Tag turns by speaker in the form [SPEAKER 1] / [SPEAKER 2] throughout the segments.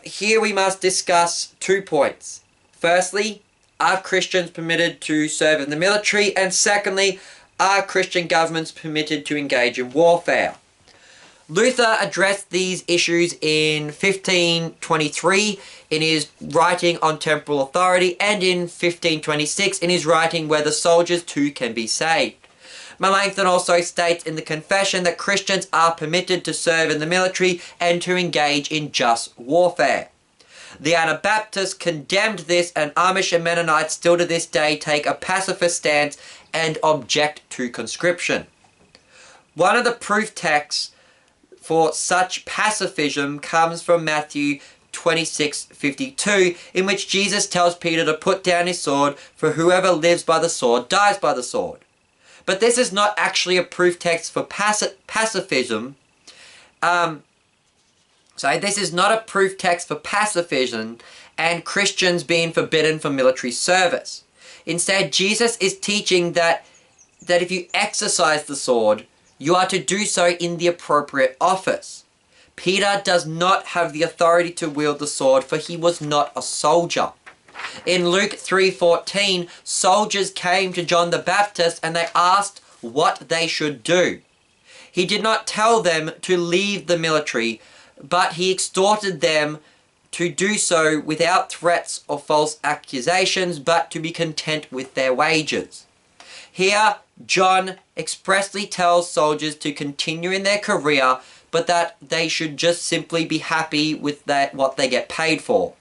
[SPEAKER 1] Here we must discuss 2 points. Firstly, are Christians permitted to serve in the military? And secondly, are Christian governments permitted to engage in warfare? Luther addressed these issues in 1523 in his writing on temporal authority, and in 1526 in his writing Whether Soldiers Too Can Be Saved. Melanchthon also states in the Confession that Christians are permitted to serve in the military and to engage in just warfare. The Anabaptists condemned this, and Amish and Mennonites still to this day take a pacifist stance and object to conscription. One of the proof texts for such pacifism comes from Matthew 26:52, in which Jesus tells Peter to put down his sword, for whoever lives by the sword dies by the sword. But this is not actually a proof text for pacifism. This is not a proof text for pacifism and Christians being forbidden from military service. Instead, Jesus is teaching that if you exercise the sword, you are to do so in the appropriate office. Peter does not have the authority to wield the sword, for he was not a soldier. In Luke 3:14, soldiers came to John the Baptist and they asked what they should do. He did not tell them to leave the military, but he exhorted them to do so without threats or false accusations, but to be content with their wages. Here, John expressly tells soldiers to continue in their career, but that they should just simply be happy with what they get paid for.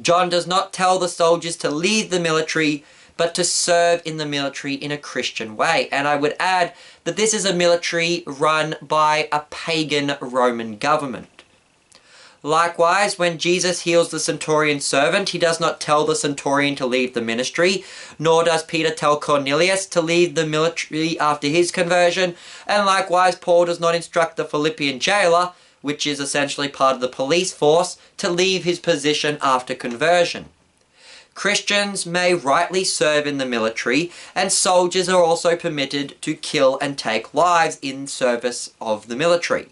[SPEAKER 1] John does not tell the soldiers to leave the military, but to serve in the military in a Christian way. And I would add that this is a military run by a pagan Roman government. Likewise, when Jesus heals the centurion's servant, he does not tell the centurion to leave the ministry, nor does Peter tell Cornelius to leave the military after his conversion, and likewise Paul does not instruct the Philippian jailer, which is essentially part of the police force, to leave his position after conversion. Christians may rightly serve in the military, and soldiers are also permitted to kill and take lives in service of the military.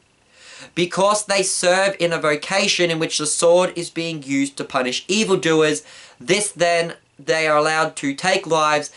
[SPEAKER 1] Because they serve in a vocation in which the sword is being used to punish evildoers, then they are allowed to take lives